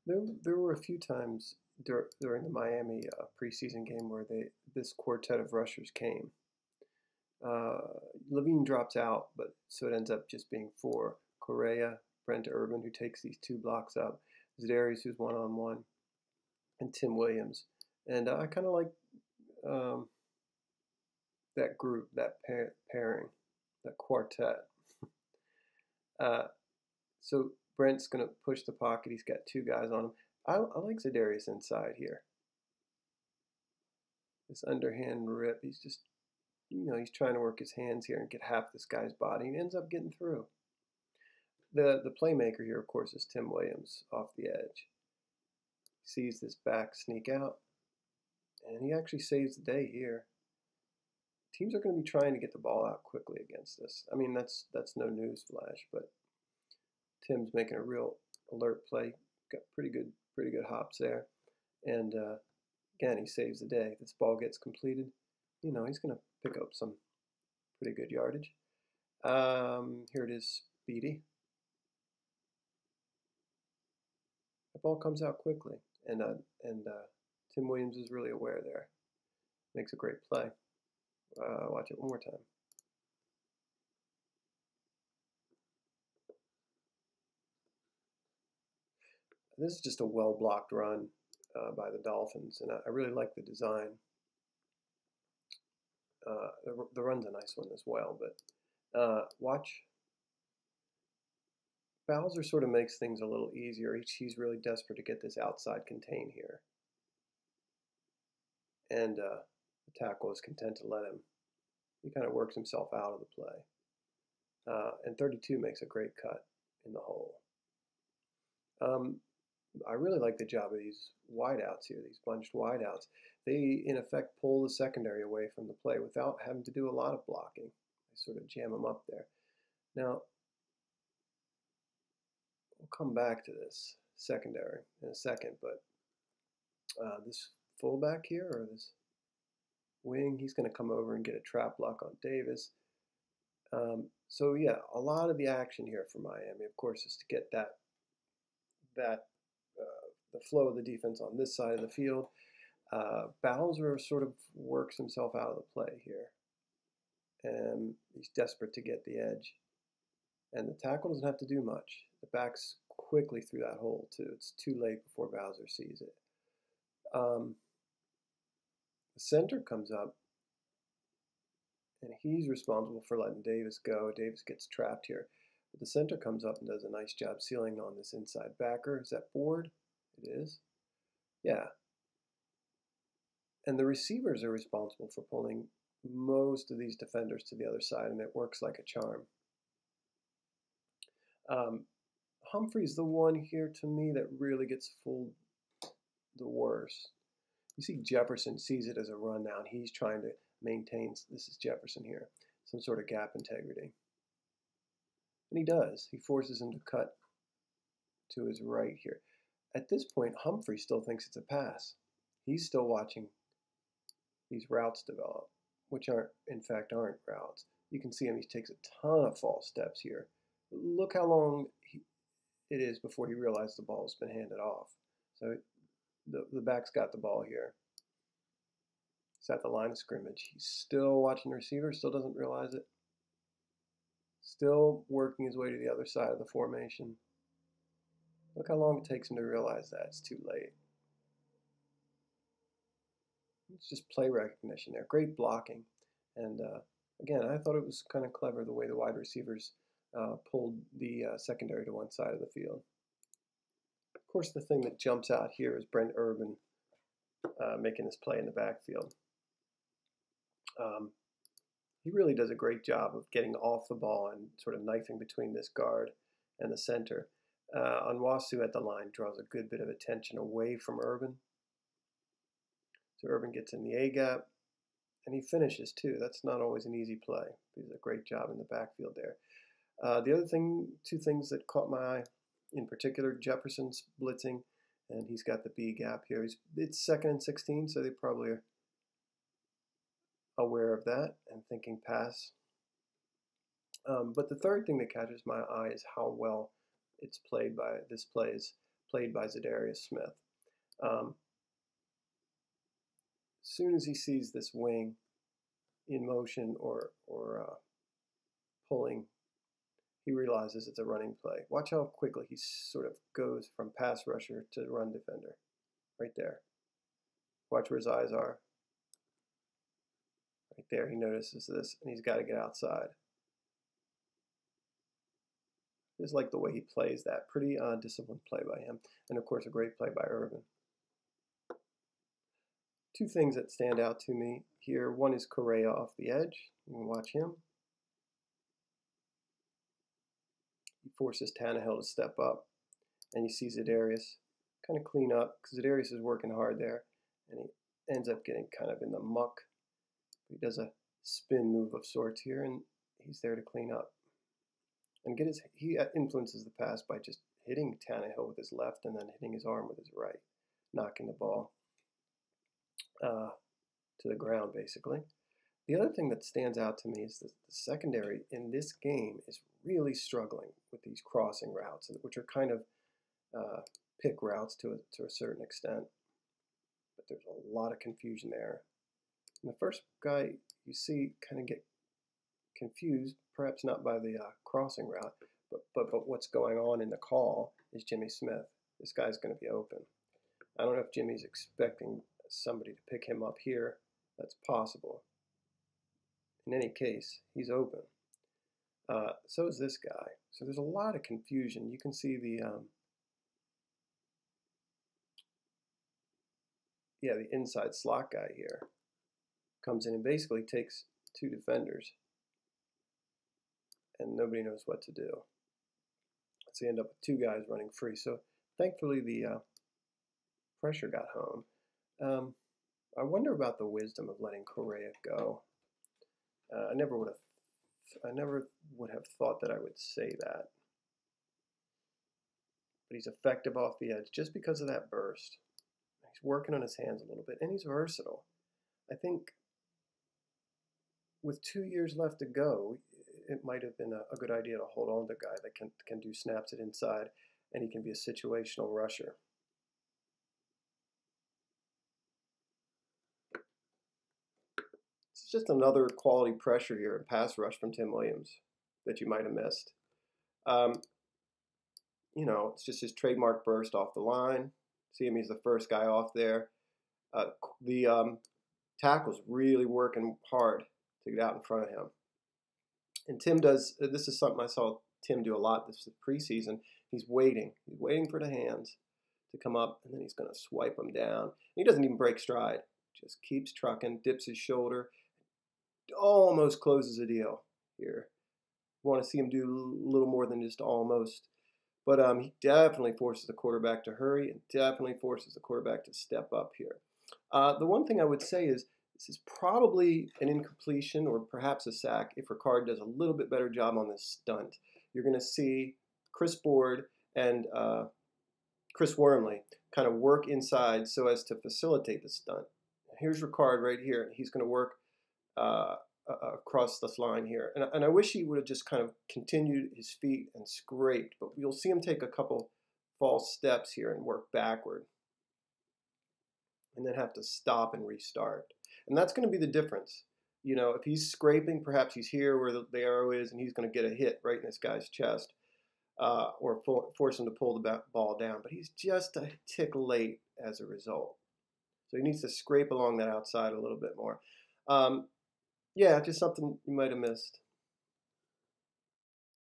There were a few times during the Miami preseason game where this quartet of rushers came. Uh, Levine drops out, but so it ends up just being four. Correa, Brent Urban, who takes these two blocks up, Zedarius, who's one-on-one, and Tim Williams. And I kind of like um, that group, that pairing, that quartet. Uh, so Brent's going to push the pocket. He's got two guys on him. I like Zedarius inside here. This underhand rip. He's just, he's trying to work his hands here and get half this guy's body, and ends up getting through. The playmaker here, of course, is Tim Williams off the edge. Sees this back sneak out, and he actually saves the day here. Teams are going to be trying to get the ball out quickly against this. I mean, that's no news flash, but Tim's making a real alert play. Got pretty good hops there, and again, he saves the day. This ball gets completed. He's going to pick up some pretty good yardage. Here it is, Speedy. The ball comes out quickly, and Tim Williams is really aware there. Makes a great play. Watch it one more time. This is just a well-blocked run by the Dolphins, and I really like the design. The run's a nice one as well, but watch. Bowser sort of makes things a little easier. He's really desperate to get this outside contain here. And the tackle is content to let him. He kind of works himself out of the play. And 32 makes a great cut in the hole. I really like the job of these wideouts here, these bunched wideouts. They, in effect, pull the secondary away from the play without having to do a lot of blocking. They sort of jam them up there. Now, we'll come back to this secondary in a second, but this fullback here, or this wing, he's going to come over and get a trap block on Davis. So yeah, a lot of the action here for Miami, of course, is to get the flow of the defense on this side of the field. Bowser sort of works himself out of the play here, and he's desperate to get the edge. And the tackle doesn't have to do much. The back's quickly through that hole too. It's too late before Bowser sees it. The center comes up, and he's responsible for letting Davis go. Davis gets trapped here. But the center comes up and does a nice job sealing on this inside backer. Is that board? It is. Yeah. And the receivers are responsible for pulling most of these defenders to the other side, and it works like a charm. Humphrey's the one here to me that really gets fooled the worst. You see Jefferson sees it as a run now, and he's trying to maintain, this is Jefferson here, some sort of gap integrity. And he does. He forces him to cut to his right here. At this point, Humphrey still thinks it's a pass. He's still watching these routes develop, which in fact aren't routes. You can see him, he takes a ton of false steps here. Look how long it is before he realizes the ball's been handed off. So the back's got the ball here. He's at the line of scrimmage. He's still watching the receiver, still doesn't realize it. Still working his way to the other side of the formation. Look how long it takes him to realize that. It's too late. It's just play recognition there. Great blocking. And again, I thought it was kind of clever the way the wide receivers pulled the secondary to one side of the field. Of course, the thing that jumps out here is Brent Urban making this play in the backfield. He really does a great job of getting off the ball and sort of knifing between this guard and the center. Onwasu at the line draws a good bit of attention away from Urban. So Urban gets in the A-gap, and he finishes too. That's not always an easy play. He does a great job in the backfield there. The other thing, two things that caught my eye, in particular, Jefferson's blitzing, and he's got the B-gap here. It's 2nd and 16, so they probably are aware of that and thinking pass. But the third thing that catches my eye is how well it's played by, this play is played by Zadarius Smith. As soon as he sees this wing in motion or pulling, he realizes it's a running play. Watch how quickly he sort of goes from pass rusher to run defender. Right there. Watch where his eyes are. Right there, he notices this, and he's got to get outside. I just like the way he plays that. Pretty disciplined play by him. And of course, a great play by Irvin. Two things that stand out to me here. One is Correa off the edge. You can watch him. He forces Tannehill to step up. And you see Zadarius kind of clean up, because Zadarius is working hard there. And he ends up getting kind of in the muck. He does a spin move of sorts here, and he's there to clean up. And he influences the pass by just hitting Tannehill with his left and then hitting his arm with his right, knocking the ball to the ground, basically. The other thing that stands out to me is that the secondary in this game is really struggling with these crossing routes, which are kind of pick routes to a certain extent. But there's a lot of confusion there. And the first guy you see kind of get confused, perhaps not by the crossing route, but what's going on in the call is Jimmy Smith. This guy's going to be open. I don't know if Jimmy's expecting somebody to pick him up here. That's possible. In any case, he's open. So is this guy. So there's a lot of confusion. You can see the inside slot guy here comes in and basically takes two defenders, and nobody knows what to do. So you end up with two guys running free. So thankfully the pressure got home. I wonder about the wisdom of letting Correa go. I never would have thought that I would say that. But he's effective off the edge just because of that burst. He's working on his hands a little bit, and he's versatile. I think with 2 years left to go, it might have been a good idea to hold on to a guy that can do snaps at inside, and he can be a situational rusher. It's just another quality pressure here in pass rush from Tim Williams that you might have missed. You know, it's just his trademark burst off the line. See him, he's the first guy off there. The tackle's really working hard to get out in front of him. And Tim does, this is something I saw Tim do a lot this preseason. He's waiting. He's waiting for the hands to come up, and then he's going to swipe them down. He doesn't even break stride. Just keeps trucking, dips his shoulder, almost closes a deal here. You want to see him do a little more than just almost. But he definitely forces the quarterback to hurry and definitely forces the quarterback to step up here. The one thing I would say is this is probably an incompletion or perhaps a sack if Ricard does a little bit better job on this stunt. You're going to see Chris Board and Chris Wormley kind of work inside so as to facilitate the stunt. Here's Ricard right here. He's going to work across this line here. And I wish he would have just kind of continued his feet and scraped, but you'll see him take a couple false steps here and work backward and then have to stop and restart. And that's going to be the difference. You know, if he's scraping, perhaps he's here where the arrow is and he's going to get a hit right in this guy's chest or force him to pull the ball down. But he's just a tick late as a result. So he needs to scrape along that outside a little bit more. Yeah, just something you might have missed.